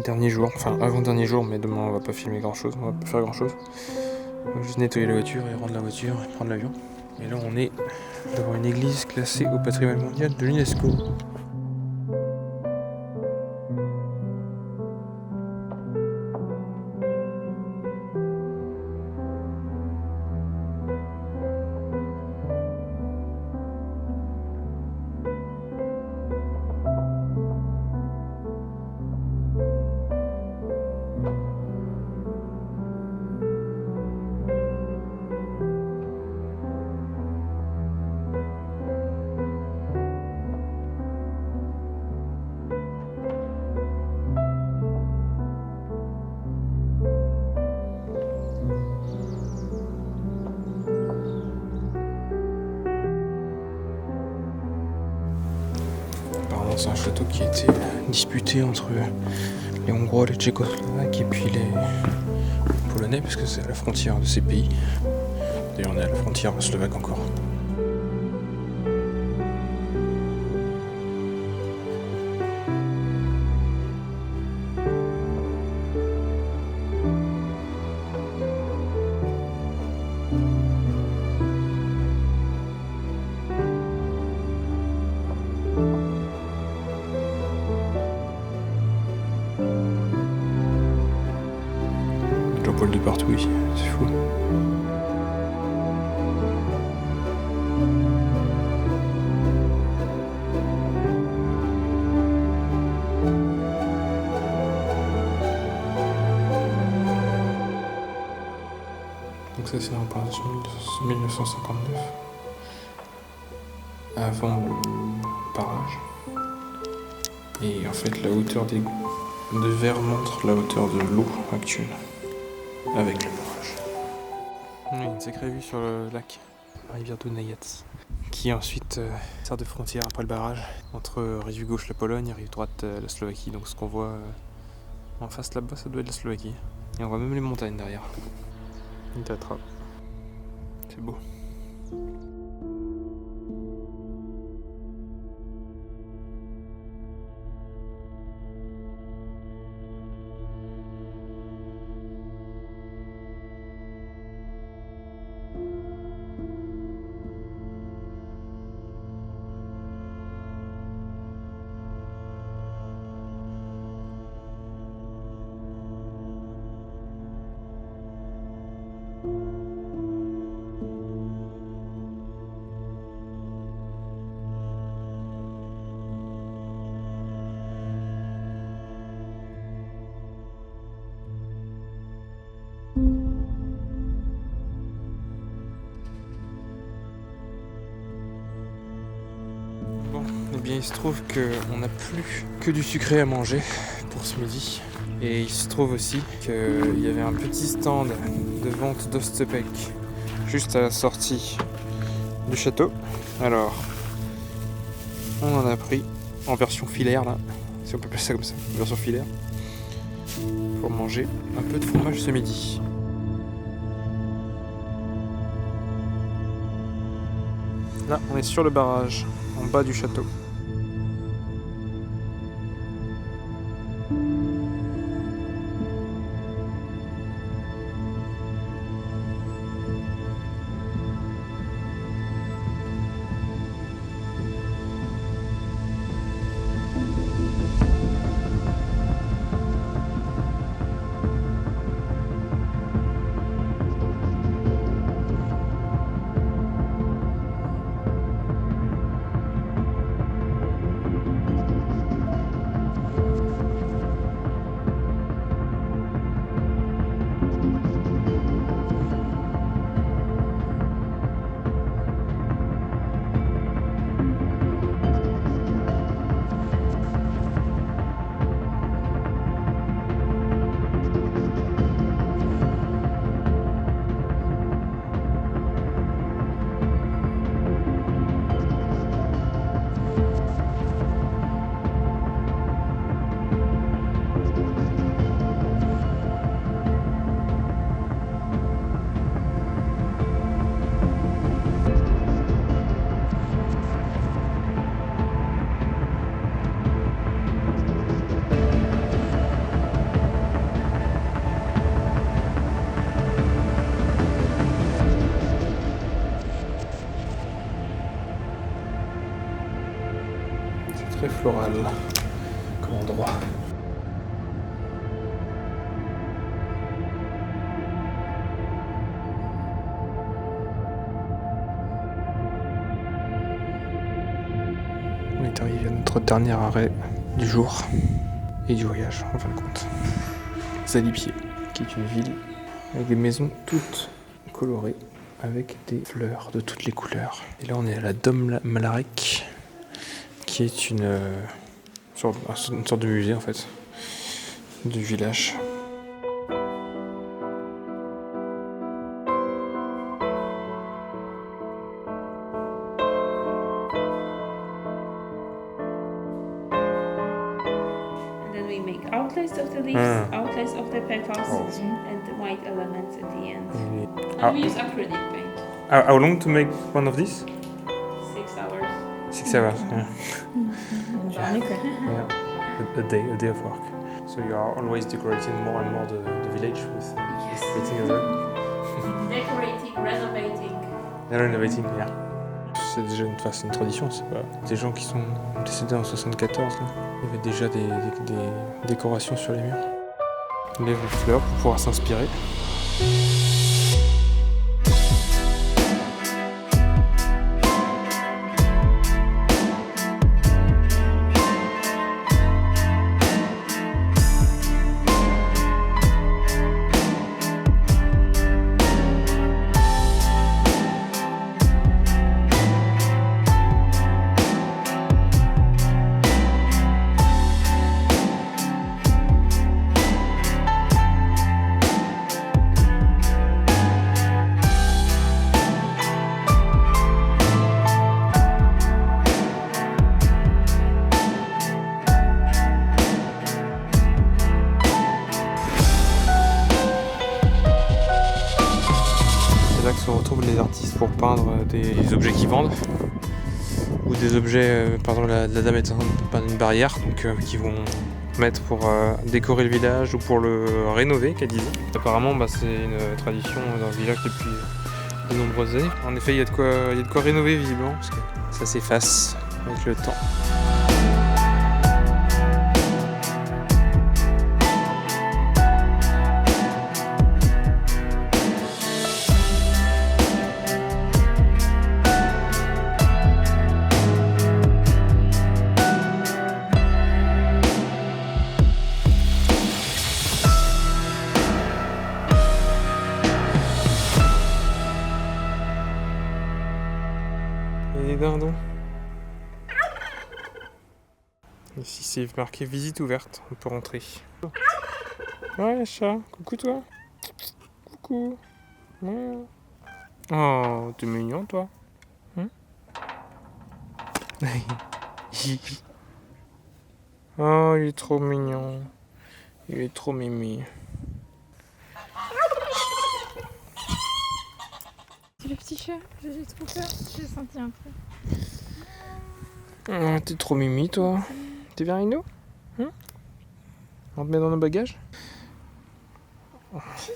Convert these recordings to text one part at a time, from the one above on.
Dernier jour, enfin avant-dernier jour, mais demain on va pas filmer grand chose, on va pas faire grand chose. On va juste nettoyer la voiture et rendre la voiture et prendre l'avion. Et là on est devant une église classée au patrimoine mondial de l'UNESCO. Apparemment c'est un château qui a été disputé entre les Hongrois, les Tchécoslovaques et puis les Polonais, parce que c'est à la frontière de ces pays. D'ailleurs on est à la frontière slovaque encore. Il y a Paul de partout ici, c'est fou. Donc ça c'est un représentation de 1959, avant le barrage. Et en fait la hauteur des de verre montre la hauteur de l'eau actuelle avec le barrage. Oui, une sacrée vue sur le lac, la rivière Dunajec, qui ensuite sert de frontière après le barrage entre rive gauche la Pologne et rive droite la Slovaquie. Donc ce qu'on voit en face là-bas, ça doit être la Slovaquie. Et on voit même les montagnes derrière. Une Tatra. C'est beau. Bon, eh bien il se trouve qu'on n'a plus que du sucré à manger pour ce midi. Et il se trouve aussi qu'il y avait un petit stand de vente d'Ostepek juste à la sortie du château. Alors, on en a pris en version filaire là, si on peut appeler ça comme ça, version filaire, pour manger un peu de fromage ce midi. Là, on est sur le barrage, en bas du château. C'est très floral comme endroit. On est arrivé à notre dernier arrêt du jour et du voyage en fin de compte. Zalipier, qui est une ville avec des maisons toutes colorées avec des fleurs de toutes les couleurs. Et là on est à la Dom Malarec, qui est une sorte de musée en fait du village. We make outlines of the leaves, outlines of the petals, and the white elements at the end. And we use acrylic paint. How long to make one of these? 6 hours. 6 hours, yeah. Journée, quoi. Yeah. A day of work. So you are always decorating more and more the village with everything as well? Decorating, renovating. Renovating, yeah. C'est déjà une tradition, c'est pas des gens qui sont décédés en 74 là. Il y avait déjà des décorations sur les murs. Les fleurs pour pouvoir s'inspirer. Se retrouvent les artistes pour peindre des objets qu'ils vendent ou des objets, par exemple la dame est en train de peindre une barrière donc qu'ils vont mettre pour décorer le village ou pour le rénover, qu'elle disait. Apparemment c'est une tradition dans le village depuis de nombreuses années. En effet il y a de quoi rénover visiblement parce que ça s'efface avec le temps. Et les dindons. Ici c'est marqué visite ouverte, on peut rentrer. Ouais chat, coucou toi. Coucou. Ouais. Oh, t'es mignon toi. Oh, il est trop mignon. Il est trop mimi. C'est le petit chat, j'ai trop peur, j'ai senti un peu. Oh, t'es trop mimi toi. Tu viens avec nous? On te met dans nos bagages? Merci.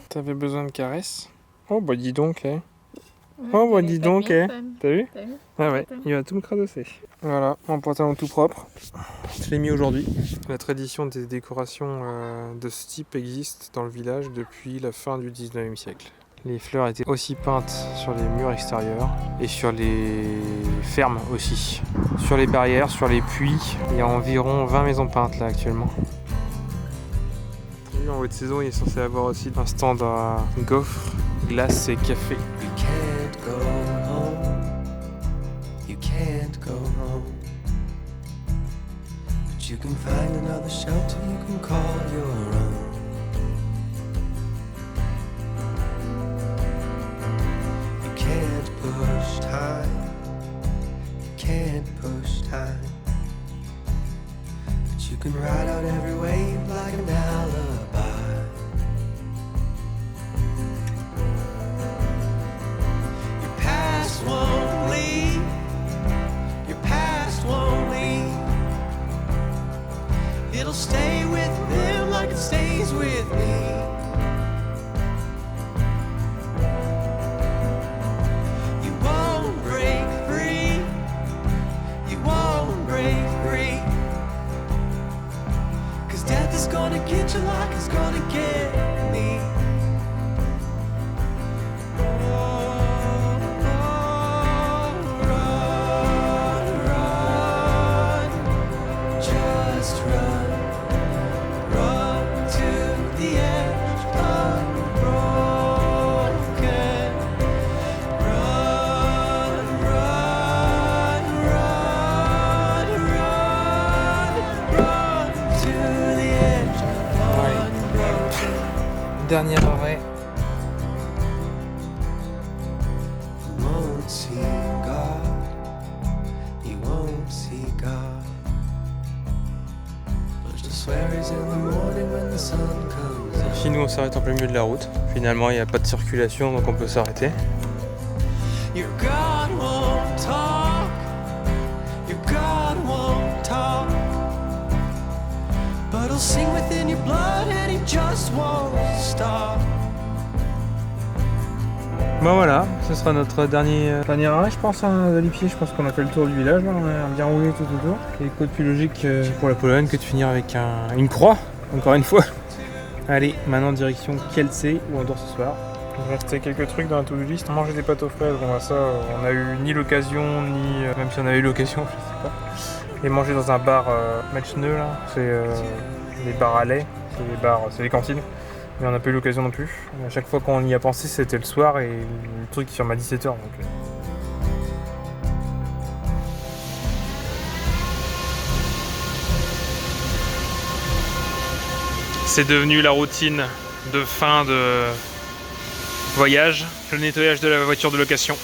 T'avais besoin de caresses? Oh bah dis donc, eh. Oh bah dis donc, eh. T'as vu? Ah ouais, il va tout me cradosser. Voilà, mon pantalon tout propre. Je l'ai mis aujourd'hui. La tradition des décorations de ce type existe dans le village depuis la fin du 19e siècle. Les fleurs étaient aussi peintes sur les murs extérieurs et sur les fermes aussi. Sur les barrières, sur les puits, il y a environ 20 maisons peintes là actuellement. En haute saison, il est censé avoir aussi un stand à gaufres, glace et café. You can't go home. You can't go home. But you can find another shelter you can call your own. You can't push time. You can't push time. But you can ride out every wave like an alibi. Won't leave. Your past won't leave. It'll stay with them like it stays with me. You won't break free. You gonna get you like it's gonna get me. Just run, run to the edge, unbroken. Run, run, run, run, run to the edge, unbroken. Dernier arrêt. You won't see God, you won't see God. But you'll swear he's in the morning when the sun comes up. Ici, nous, on s'arrête en plein milieu de la route. Finalement, il n'y a pas de circulation, donc on peut s'arrêter. Your God won't talk, your God won't talk. But he'll sing within your blood and he just won't stop. Bon voilà, ce sera notre dernier arrêt, je pense, de l'Ipier. Je pense qu'on a fait le tour du village, là. On a bien roulé tout autour. Et quoi de plus logique pour la Pologne que de finir avec une croix, encore une fois. Allez, maintenant direction Kielce, où on dort ce soir. Il restait quelques trucs dans la to-do list. Manger des pâtes aux fraises, bon bah ça, on a eu ni l'occasion, ni... même si on avait eu l'occasion, je sais pas. Et manger dans un bar Matchneux, là, c'est des bars à lait, c'est les cantines. Mais on n'a pas eu l'occasion non plus. À chaque fois qu'on y a pensé, c'était le soir et le truc ferme à 17h. Donc... C'est devenu la routine de fin de voyage, le nettoyage de la voiture de location.